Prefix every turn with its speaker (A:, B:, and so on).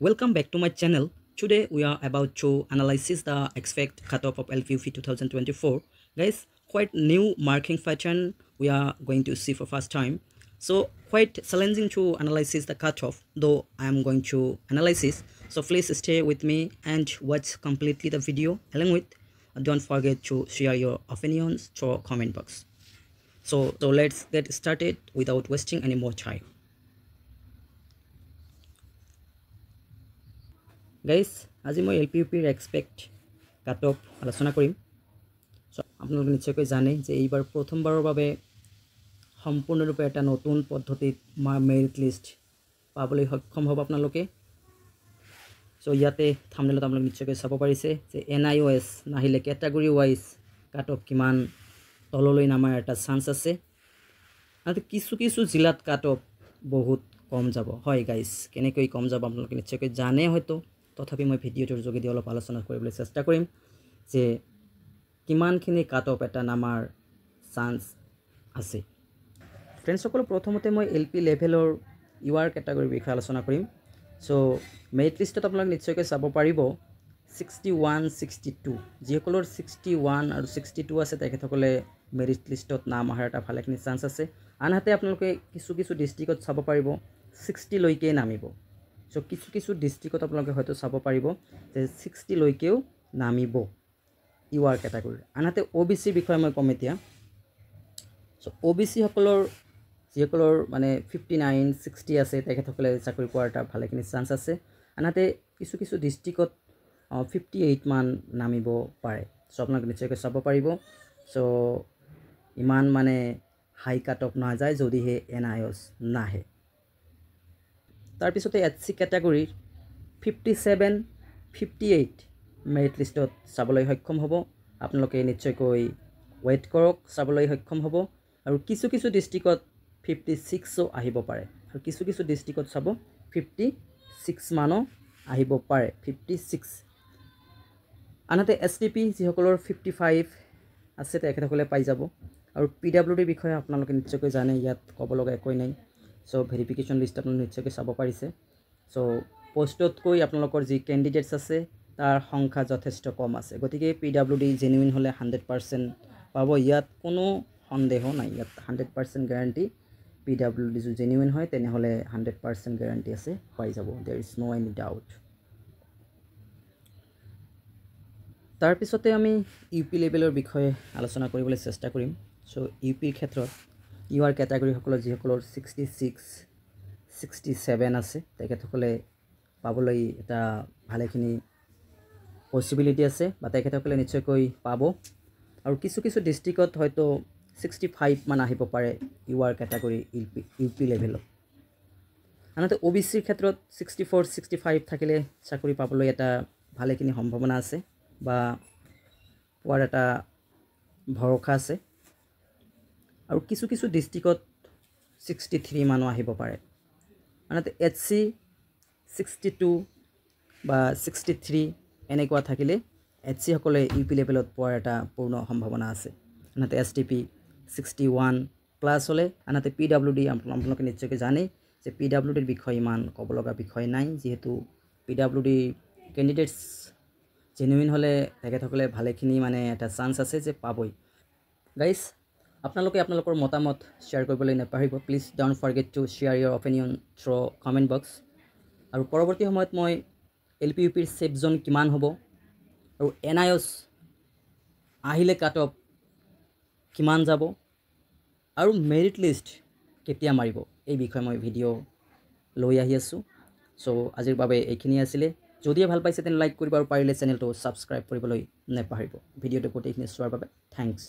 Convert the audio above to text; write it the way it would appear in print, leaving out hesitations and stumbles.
A: Welcome back to my channel. Today we are about to analyze the expect cutoff of LPUP 2024. Guys, quite new marking pattern we are going to see for first time. So quite challenging to analyze the cutoff, though I am going to analyze it. So please stay with me and watch completely the video. Along with, don't forget to share your opinions through comment box. So let's get started without wasting any more time. Guys আজি মই LPUPৰ expect cut off আলোচনা কৰিম। So আপোনালোকে নিশ্চয়কৈ জানে যে এইবাৰ প্ৰথমবাৰৰ বাবে সম্পূৰ্ণৰূপে এটা নতুন পদ্ধতিত মেৰিট লিষ্ট পাবলৈ সক্ষম হ'ব আপোনালোকে। সো ইয়াতে থাম্বনেলত আপোনালোকে নিশ্চয়কৈ চাব পাৰিছে যে NIOS নাহিলে কেটাগৰী ৱাইজ কাট অফ কিমান তললৈ নামাৰ এটা চান্স আছে, আৰু কিছু কিছু জিলাত কাট অফ বহুত কম যাব। হয় গাইজ, কেনেকৈ কম যাব আপোনালোকে নিশ্চয়কৈ জানে হয়তো, তথাপি মই ভিডিঅ'টোৰ যোগেদি অলপ আলোচনা কৰিবলৈ চেষ্টা কৰিম যে কিমানখিনি কাট অফ এটা নামাৰ চান্স আছে। ফ্ৰেণ্ডসকল, প্ৰথমতে মই LP লেভেলৰ UR কেটাগৰীৰ বিষয়ে আলোচনা কৰিম। সো মেৰিট লিষ্টত আপোনালোকে নিশ্চয়কৈ চাব পাৰিব 61, 62 যিসকলৰ 61 আৰু 62 আছে তেখেতসকলে মেৰিট লিষ্টত নাম অহাৰ এটা ভালেখিনি চান্স আছে। আনহাতে আপোনালোকে কিছু কিছু ডিষ্ট্ৰিক্টত চাব পাৰিব 60 লৈকে নামিব। সো কিছু কিছু ডিষ্ট্ৰিক্টত আপোনালোকে হয়তো চাব পাৰিব যে 60 লৈকেও নামিব UR কেটাগৰীৰ। আনহাতে OBC বিষয়ে মই ক'ম এতিয়া। সো OBC সকলৰ যিসকলৰ মানে 59, 60 আছে তেখেতসকলে চাকৰি পোৱাৰ এটা ভালেখিনি চান্স আছে। আনহাতে কিছু কিছু ডিষ্ট্ৰিক্টত 58 মান নামিব পাৰে। সো আপোনালোকে নিশ্চয়কৈ চাব পাৰিব। সো ইমান মানে হাই কাট অফ নাযায় যদিহে NIOS নাহে। তাৰপিছতে HC কেটাগৰীৰ 57, 58 মেৰিট লিষ্টত চাবলৈ সক্ষম হ'ব। আপোনালোকে নিশ্চয়কৈ ৱেইট কৰক, চাবলৈ সক্ষম হ'ব। আৰু কিছু কিছু ডিষ্ট্ৰিক্টত 56ও আহিব পাৰে, আৰু কিছু কিছু ডিষ্ট্ৰিক্টত চাব 56 মানো আহিব পাৰে, 56। আনহাতে SDP যিসকলৰ 55 আছে তেখেতসকলে পাই যাব। আৰু PWD বিষয়ে আপোনালোকে নিশ্চয়কৈ জানে, ইয়াত ক'ব লগা একোৱেই নাই। সো ভেৰিফিকেশ্যন লিষ্ট আপোনালোকে নিশ্চয়কৈ চাব পাৰিছে। সো পোষ্টতকৈ আপোনালোকৰ যি কেণ্ডিডেটছ আছে তাৰ সংখ্যা যথেষ্ট কম আছে, গতিকে PWD জেনুইন হ'লে 100% পাব। ইয়াত কোনো সন্দেহ নাই, ইয়াত 100% গ্যাৰাণ্টি। PWD যদি জেনুইন হয় তেনেহ'লে 100% গ্যাৰাণ্টি আছে, পাই যাব। There is no any doubt. তাৰপিছতে আমি UP লেভেলৰ বিষয়ে আলোচনা কৰিবলৈ চেষ্টা কৰিম। সো UPৰ ক্ষেত্ৰত UR কেটাগৰীসকলৰ যিসকলৰ 66, 67 আছে তেখেতসকলে পাবলৈ এটা ভালেখিনি পচিবিলিটি আছে, বা তেখেতসকলে নিশ্চয়কৈ পাব। আৰু কিছু কিছু ডিষ্ট্ৰিক্টত হয়তো 65 মান আহিব পাৰে UR কেটাগৰী UP লেভেলত। আনহাতে OBCৰ ক্ষেত্ৰত 64, 65 থাকিলে চাকৰি পাবলৈ এটা ভালেখিনি সম্ভাৱনা আছে, বা পোৱাৰ এটা ভৰসা আছে। আৰু কিছু কিছু ডিষ্ট্ৰিক্টত 63 মানো আহিব পাৰে। আনহাতে HC 62 বা 63 এনেকুৱা থাকিলে HC সকলে UP লেভেলত পোৱাৰ এটা পূৰ্ণ সম্ভাৱনা আছে। আনহাতে SDP 61 প্লাছ হ'লে, আনহাতে PWD আপোনালোকে নিশ্চয়কৈ জানেই যে PWDৰ বিষয়ে ইমান ক'ব লগা বিষয় নাই, যিহেতু PWD কেণ্ডিডেটছ জেনুইন হ'লে তেখেতসকলে ভালেখিনি মানে এটা চান্স আছে যে পাবই। গাইজ, আপোনালোকে আপোনালোকৰ মতামত শ্বেয়াৰ কৰিবলৈ নাপাহৰিব। Please don't forget to share your opinion through comment box. আৰু পৰৱৰ্তী সময়ত মই LPUPৰ ছেফ জোন কিমান হ'ব, আৰু NIOS আহিলে কাট অফ কিমান যাব, আৰু মেৰিট লিষ্ট কেতিয়া মাৰিব, এই বিষয়ে মই ভিডিঅ' লৈ আহি আছোঁ। সো আজিৰ বাবে এইখিনি আছিলে। যদিহে ভাল পাইছে তেনে লাইক কৰিব, আৰু পাৰিলে চেনেলটো ছাবস্ক্ৰাইব কৰিবলৈ নাপাহৰিব। ভিডিঅ'টো গোটেইখিনি চোৱাৰ বাবে থেংকছ।